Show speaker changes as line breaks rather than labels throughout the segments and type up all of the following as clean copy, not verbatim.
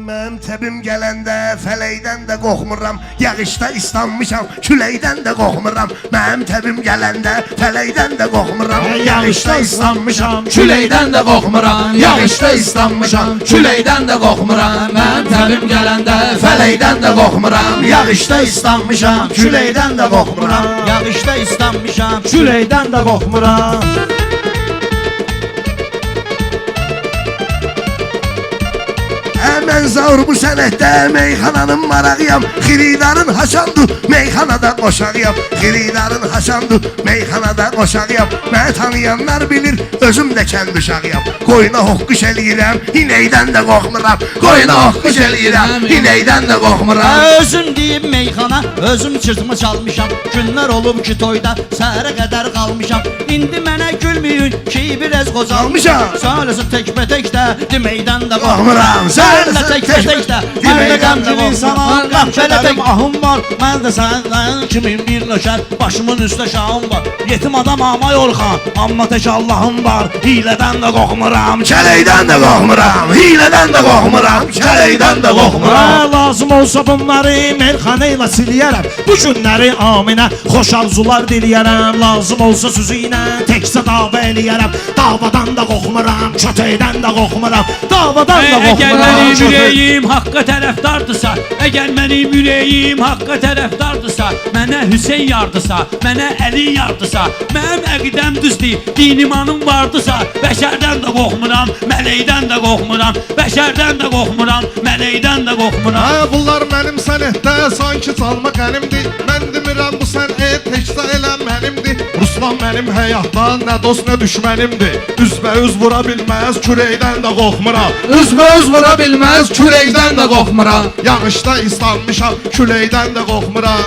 Mənim təbim gələndə fələkdən də qorxmuram, yağışda islanmışam, küləkdən də qorxmuram. Mənim təbim gələndə fələkdən də qorxmuram, yağışda islanmışam,
Küləkdən də qorxmuram, yağışda islanmışam, küləkdən də qorxmuram. Mənim təbim gələndə fələkdən də qorxmuram,
yağışda islanmışam, küləkdən də qorxmuram.
Yağışda islanmışam, küləkdən də qorxmuram.
Mən zavr bu sənətdə meyxananın marağıyam, xiridarın haşandı, meyxanada qoşağıyam. Xiridarın haşandı, meyxanada qoşağıyam. Məni tanıyanlar bilir, özüm də kənd uşağıyam. Qoyuna hoqquş eləyirəm, inəkdən də qorxmuram. Qoyuna hoqquş eləyirəm, inəkdən də qorxmuram.
Özüm deyib meyxana, özüm çırtımı çalmışam. Günlər olub ki toyda, səhərə qədər qalmışam. İndi mənə gülməyin ki biraz qocalmışam. Söyləsin təkbətəkdə, deməkdən də qorxmuram. Sənlə təkbətəkdə, mən də qəmcil insanam, qəmçələdəm ahım var. Mən də səndən kimin bir nöşər, başımın üstə şahım var. Yetim adam ama yorxan, amma tək Allahım var. Hilədən də qorxmuram,
Kələkdən də qorxmuram, hilədən də qorxmuram, kələkdən də qorxmuram.
Lazım olsa bunları meyxana ilə siliyərəm. Bu günləri aminə xoş arzular diliyərəm. Lazım olsa sözü ilə təkcə dava eləyərəm. Davadan da qorxmuram, kötəkdən də qorxmuram. Davadan da
Əgər
qorxmuram.
mənim ürəyim haqqa tərəfdardırsa, əgər mənim ürəyim haqqa tərəfdardırsa, mənə Hüseyn yardısa, mənə Əli yardısa, mənim əqidəm düzdür, din imanım vardısa, bəşərdən də qorxmuram, mələkdən də qorxmuram, bəşərdən də qorxmuram, mələkdən də qorxmuram.
Bunlar mənim sənətdə sanki çalma qənimdir. Mən demirəm bu sənət təkcə elə mənimdir. Ruslan mənim həyatda nə dost nə düşmənimdir. Üzbəüz vura bilməz, kürəkdən də qorxmuram.
üzbəüz vura bilməz, küləkdən də qorxmuram.
Yağışda islanmışam, küləkdən də qorxmuram.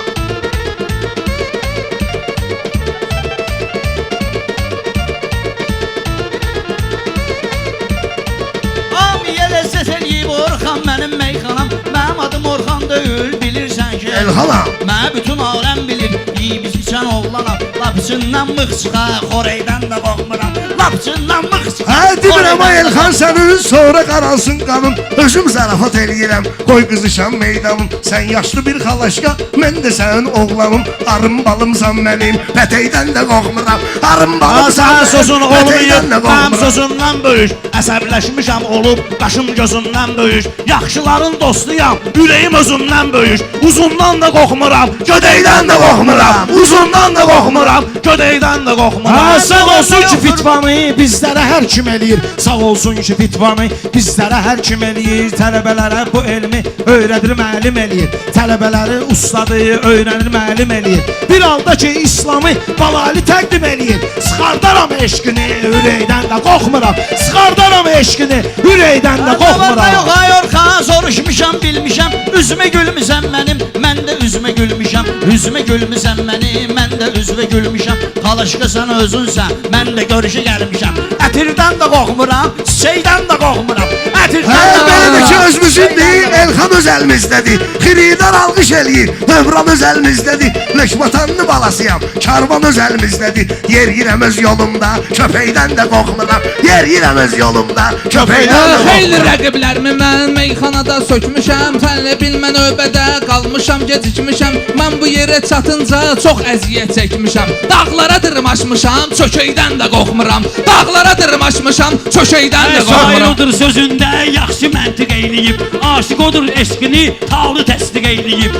Amiyə ləzzət eləyib Orxan mənim meyxanam. Mənim adım Orxan deyil, bilirsən ki
Elxanam.
Mənə bütün aləm bilir, yiyib içən oğlanam. Lap içindən mıx çıxar, xoreydən də qorxmuram. Lap içindən mıx çıxar.
Hə demirəm ay Elxan sənin sonra qaransın qanım. Özüm zarafat eləyirəm, qoy qızışam meydanım. Sən yaşlı bir xalaşqa, mən də sənin oğlanım. Arım balımsan mənim, pətəkdən də qorxmuram. Arım balımsan
Sən sözün olmayıb,
də
mənim sözümdən böyük. Əsəbləşmişəm olub, qaşım gözümdən böyük. Yaxşıların dostuyam, ürəyim özümdən böyük. Uzundan da qorxmuram, gödəkdən də qorxmuram. Uzundan da qorxmuram, gödəkdən də qorxmuram. Sağ olsun ki fitvanı bizlərə hər kim eləyir. Sağ olsun ki fitvanı bizlərə hər kim eləyir. Tələbələrə bu elmi öyrədir, müəllim eləyir. Tələbələri ustadı, öyrənir, müəllim eləyir. Bir halda ki İslamı balali təqdim eləyir. Sıxardaram eşqini, ürəkdən də qorxmuram. Sıxardaram eşqini, ürəkdən də
Qabarda yox
qorxmuram.
ay Orxan, soruşmuşam, bilmişəm. Üzümə gülmüsən mənim, mən də üzümə gülmüşəm. Üzümə gülmüsən mənim, mən də üzümə gülmüşəm. Xalaşqa sən özünsən, mən də görüşə gəlmişəm. Ətirdən də qorxmuram, çiçəkdən də qorxmuram. Ətirdən
Hə,
də
belə ki
qorxmuram.
özümüzündür, Elxan öz əlimizdədir. Xiridar alqış eləyir, Hövran öz əlimizdədir. Leşmatanlı balasıyam, karvan öz əlimizdədir. Yer yirəm öz yolumda, köpəkdən də qorxmuram. Yer yirəm öz yolumda, köpəkdən də
Xeyli
qorxmuram.
rəqiblərimi mən meyxanada sökmüşəm. Fənlə bilmə növbədə qalmışam, gecikmişəm. Mən bu yerə çatınca çox əziyyət çəkmişəm. Dağlara dırmaşmışam, çökəkdən də qorxmuram. Dağlara dırmaşmışam, çökəkdən də qorxmuram.
Şairdir sözündə yaxşı məntiq eyləyib, aşiq odur eşqini talı təsdiq eyləyib.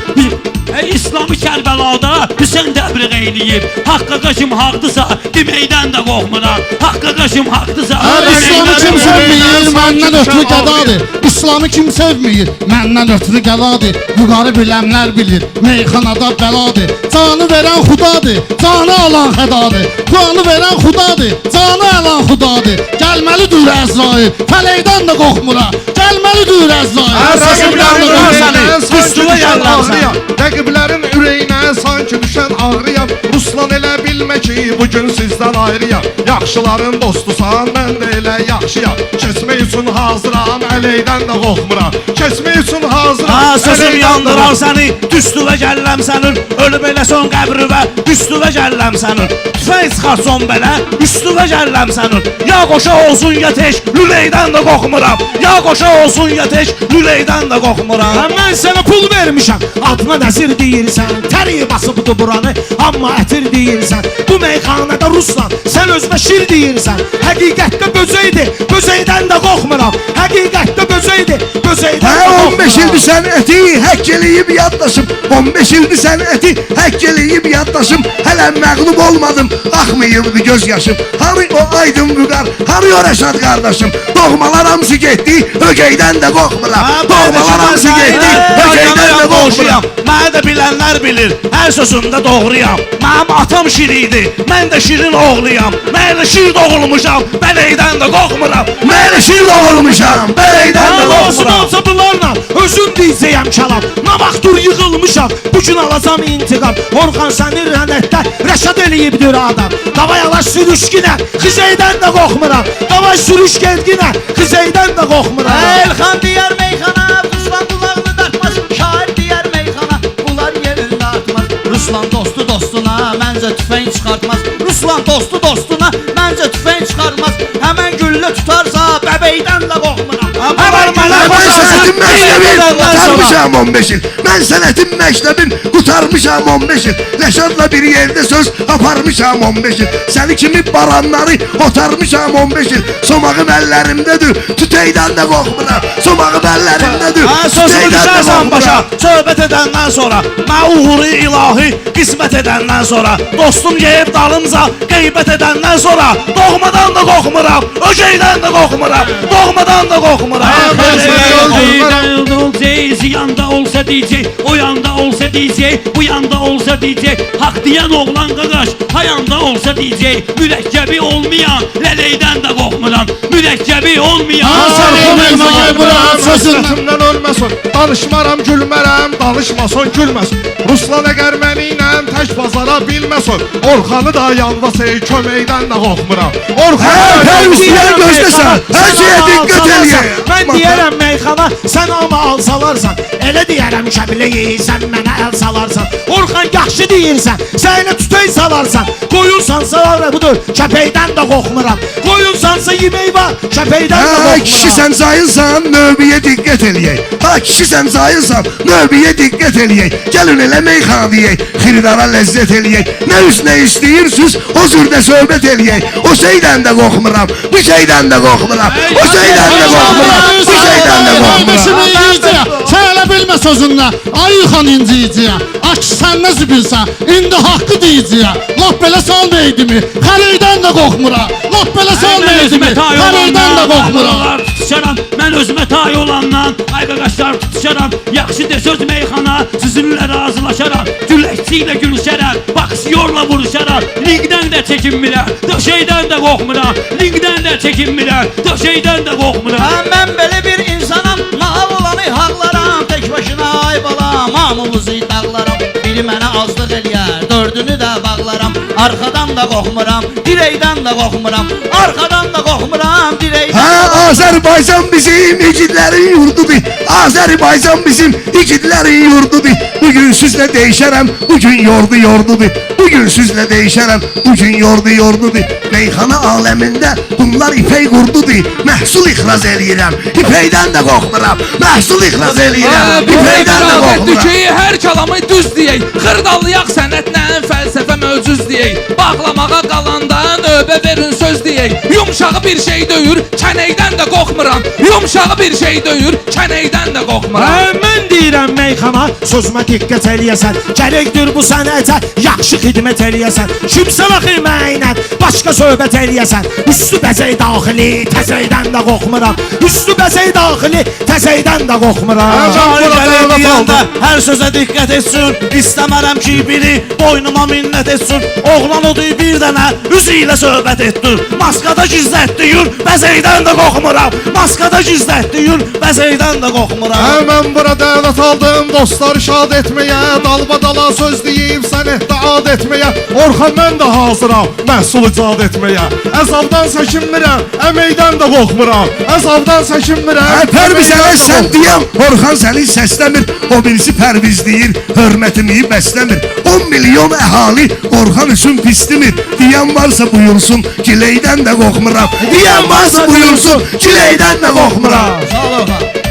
İslamı Kərbəlada Hüseyn təbliğ eyləyib. Haqqa qaşım haqdısa deməkdən də qorxmuram. Haqqa qaşım haqdısa
İslamı kim sevməyir, məndən ötürü qədadır. İslamı kim sevməyir, məndən ötürü qədadır. Yuqarı biləmlər bilir, meyxanada bəladır. Canı verən xudadır, canı alan xədadır. Canı verən xudadır, canı alan xudadır. Gəlməlidir Əzrail, fələkdən də qorxmuram. Gəlməlidir Əzrail,
Rəqiblərin
fələkdən də
ürəyinə
qorxmuram.
sanki düşən ağrıyam. Rəqiblərin ürəyinə sanki düşən ağrıyam. Ruslan elə bilmə ki bugün sizdə bizdən ayrıyam. Yaxşıların dostusan, mən də elə yaxşıyam. Keçmək üçün hazıram, əleydən də qorxmuram. Keçmək üçün hazıram,
Ha sözüm
əleydən də
yandırar
qorxmuram.
səni, düstüvə gəlləm sənin. Ölüb elə son qəbrivə, üstüvə gəlləm sənin. Tüfəng çıxarsan belə, üstüvə gəlləm sənin. Ya qoşa olsun ya teş, lüleydən də qorxmuram. Ya qoşa olsun ya teş, lüleydən də qorxmuram.
Mən sənə pul vermişəm, adına nəzir deyirsən, təriyi basıbdı buranı, amma ətir deyirsən. Bu meyxanədə Ruslan, sən özünə şir deyirsən. Həqiqətdə böcəkdir, böcəkdən də qorxmuram. Həqiqətdə böcəkdir, böcəkdən də
Hə 15
qorxmuram.
ildir sən əti həkk eləyib yaddaşım. 15 ildir sən əti həkk eləyib yaddaşım. Hələ məğlub olmadım, axmayıbdı göz yaşım. Hani o aydın vüqar, hani o Rəşad qardaşım. Doğmalar hamısı getdi, högeydən də qorxmuram. Doğmalar hamısı getdi, högeydən də qorxmuram.
Məni də bilənlər bilir, hər sözümdə doğruyam. Mənim atam şir idi, mən də şirin oğluyam. Mən elə şir doğulmuşam, bələkdən də qorxmuram.
Mən şir doğulmuşam, bələkdən də
Olsun
qorxmuram.
olsa bunlarla özüm deyəcəyəm kəlam. Nə vaxtdır yığılmışam, bu gün alacam intiqam. Orxan səni rənətdə rəşad eləyibdir adam. Davay alaş sürüşkinə, xizəydən də qorxmuram. Davay sürüş gedginə, xizəydən də qorxmuram.
Elxan deyər meyxana, Ruslan qulağını dartmaz. Şair deyər meyxana, bunlar yerində artmaz. Ruslan dostu dostuna, məncə tüfəng çıxartmaz. Ruslan dostu dostuna, məncə tüfəng çıxartmaz. Həmən güllə tutarsa, bəbəydən də qorxmuram.
Həmən mənə
Mən sənətin məktəbin
başa
qutarmışam 15 il. Mən sənətin məktəbin qutarmışam 15 il. Rəşadla bir yerdə söz aparmışam 15 il. Səni kimi baranları otarmışam 15 il. Somağım əllərimdədir, tütəydən də qorxmuram. Somağım əllərimdədir,
Ha sözümü
tütəydən də
düşərsən başa,
qorxmuram.
söhbət edəndən sonra, mən uğuru ilahi qismət edəndən sonra, dostum yeyib dalımca qeybət edəndən sonra, doğmadan da qorxmuram, öcəkdən də qorxmuram, doğmadan da qorxmuram.
Ziyanda olsa diyecek, o yanda olsa diyecek, bu yanda olsa diyecek. Hak diyen oğlan qaqaş, hayanda olsa diyecek. Mürəkkebi olmayan, ləleydən də qorxmuram. Mürəkkebi olmayan,
Sözümdən ölməsin, danışmaram gülmərəm, danışmason gülməsin. Ruslan əgər məni ilə tək bazara bilməsin. Orxanı da yanvasey, köməkdən də qorxmuram. Orxanı
Hə,
da
hə, üstüyə gözləsən, hər şeyə diqqət eləyək.
Mən deyərəm meyxana, sən amma al salarsan. Elə deyərəm kəbiləyi, sən mənə əl salarsan. Orxan yaxşı deyirsən, sənə tütək salarsan. Qoyulsansa var budur, kəpəkdən də qorxmuram. Qoyulsansa yemək var, kəpəkdən də
Ha
qorxmuram.
kişi sən zayınsan, növbəyə diqqət eləyək. Ha kişi sən zayınsan, növbəyə diqqət eləyək. Gəlin elə meyxana deyək, xiridara ləzzət eləyək. Nə üst nə istəyirsiniz, o cürdə söhbət eləyək. O şeydən də qorxmuram, bu şeydən də qorxmuram. O şeydən də qorxmuram, bu şeydən də qorxmuram.
Sən elə bilmə sözündən, ay xan inciyiciyə. Aç sən nə bilsən, indi haqqı deyiciyəm. Lap belə sal neydimi, xəreydən də qorxmuram. Lap belə sal
mən
neydimi,
özümə tay
xəreydən də
olandan,
qorxmuram.
ağlar tutuşaram. Mən özümə tay olandan, ay qaqaşlar tutuşaram. Yaxşı de söz meyxana, sizinlə razılaşaram. Güləkçi ilə gülüşərəm, baksiyorla vuruşaram. Linkdən də çəkinmirəm, döşəkdən də qorxmuram. Linkdən də çəkinmirəm, döşəkdən də qorxmuram.
Mən belə bir insanam, nahal olanı haqlaram. Tək başına ay balam, hamımızı dağlaram. Biri mənə azlıq eləyər, dördünü də bağlaram. Arxadan da qorxmuram, dirəkdən də qorxmuram. Arxadan da qorxmuram, dirəkdən
Ha
də qorxmuram.
Azərbaycan bizim igidlərin yurdudur. Azərbaycan bizim igidlərin yurdudur. Bugün sizlə değişərəm, bugün yordudur. Bugün sizlə değişərəm, bugün yordudur. Meyxana aləmində bunlar ipək qurdudur. Məhsul ixraz eləyirəm, ipəkdən də qorxmuram. Məhsul ixraz eləyirəm, ipəkdən də qorxmuram.
ki, hər kəlamı düz deyək. Xırdalıyaq sənətlə fəlsəfə mövcuz deyək. Bağlamağa qalanda növbə verin söz deyək. Yumşağı bir şey döyür, kənəkdən də qorxmuram. Yumşağı bir şey döyür, kənəkdən də qorxmuram.
Mən deyirəm meyxana, sözümə diqqət eləyəsən. Gərəkdir bu sənətə yaxşı xidmət eləyəsən. Kimsə baxır mənə, başqa söhbət eləyəsən. Üstü bəzək daxili, təzəkdən də qorxmuram. Üstü bəzək daxili, təzəkdən də qorxmuram.
Deyəndə hər sözə diqqət etsin. İstəmərəm ki biri boynuma minnət etsin. Oğlan odur bir dənə üzü ilə söhbət etdir. Maskada gizlətdir, bəzəkdən də qorxmuram. Maskada gizlətdir, bəzəkdən də qorxmuram.
Mən bura dəvət aldım, Gəldim dostları şad etməyə, dalbadala söz deyib sənətdə ad etməyə. Orxan mən də hazıram məhsul icad etməyə. Əzabdan çəkinmirəm, əməkdən də qorxmuram. Əzabdan çəkinmirəm.
Pərvizələ sən deyəm, Orxan səni səsləmir. O birisi pərvizləyir, hörmətini bəsləmir. 10 milyon əhali Orxan üçün pislimir. Deyən varsa buyursun, kileydən də qorxmuram. Deyən varsa buyursun, kileydən də qorxmuram.
Sağ ol Orxan.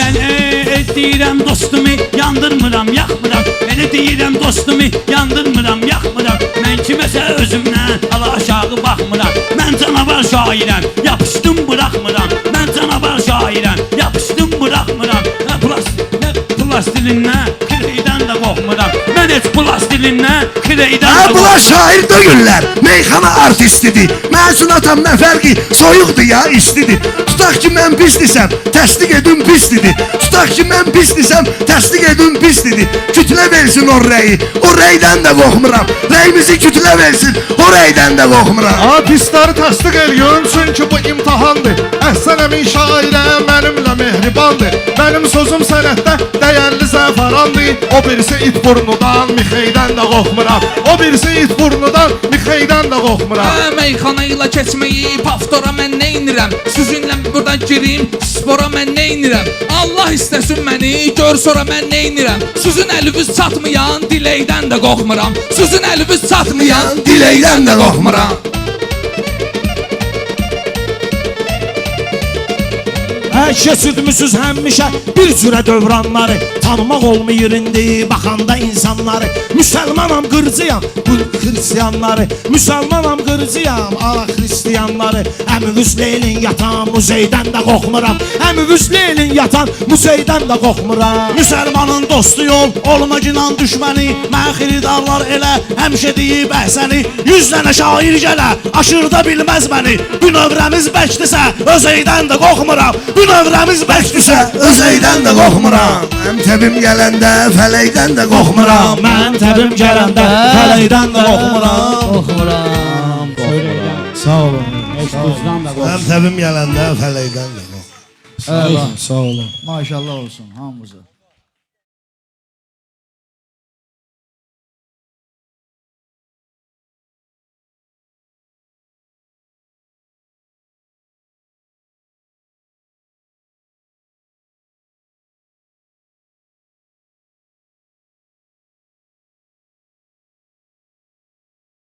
Mən deyirəm dostumu yandırmıram, yaxmıram. Elə deyirəm dostumu yandırmıram, yaxmıram. Mən kiməsə özümdən ala aşağı baxmıram. Mən canavar şairəm, yapışdım buraxmıram. Mən canavar şairəm, yapışdım buraxmıram. Plastilindən, kireydən də qorxmuram. Mən heç plastilindən, kireydən də qorxmuram.
Bunlar şair döyürlər, meyxana artistidir. Məzun atam nə fərqi, soyuqdur ya, istidir. Tutaq ki mən pislisəm, təsdiq edin pislidir. Tutaq ki mən pislisəm, təsdiq edin pislidir. Kütlə versin o rəyi, o rəydən də qorxmuram. Rəyimizi kütlə versin, o rəydən də qorxmuram.
Pisləri təsdiq eləyim, çünki bu imtihandır. Əhsən əmin şairə mənimlə mehribandır. Mənim sözüm sənətdə dəyərli zəfərandır. O birisi it burnudan, mixeydən də qorxmuram. O birisi it burnudan, mixeydən də qorxmuram.
Meyxana ilə keçməyi, paftora mən neynirəm? Sizinlə buradan girim, spora mən neynirəm? Allah istəsin məni, gör sonra mən neynirəm? Sizin əliniz çatmayan diləkdən də qorxmuram. Sizin əliniz çatmayan
Diləkdən də qorxmuram.
Keçirtmişsiniz həmişə bir cürə dövranları. Tanımaq olmayır indi baxanda insanları. Müsəlmanam qırcıyam bu xristiyanları. Müsəlmanam qırcıyam ala xristiyanları. Əmivüz leylin yatan muzeydən də qorxmuram. Əmivüz leylin yatan muzeydən də qorxmuram.
Müsəlmanın dostu yol, olma ginan düşməni. Mən xiridarlar elə həmişə deyib əhsəni. 100 dənə şair gələ, aşırda bilməz məni. Bu növrəmiz bəkdirsə, özeydən də qorxmuram. Bu növrəmiz bəkdirsə,
Özəydən də qorxmuram. Mənim təbim gələndə fələkdən də qorxmuram.
Mən təbim gələndə fələkdən də qorxmuram.
Sağ olun. Dostdan da
Mənim təbim gələndə fələkdən də qorxmuram.
Sağ olun.
Maşallah olsun hamımıza.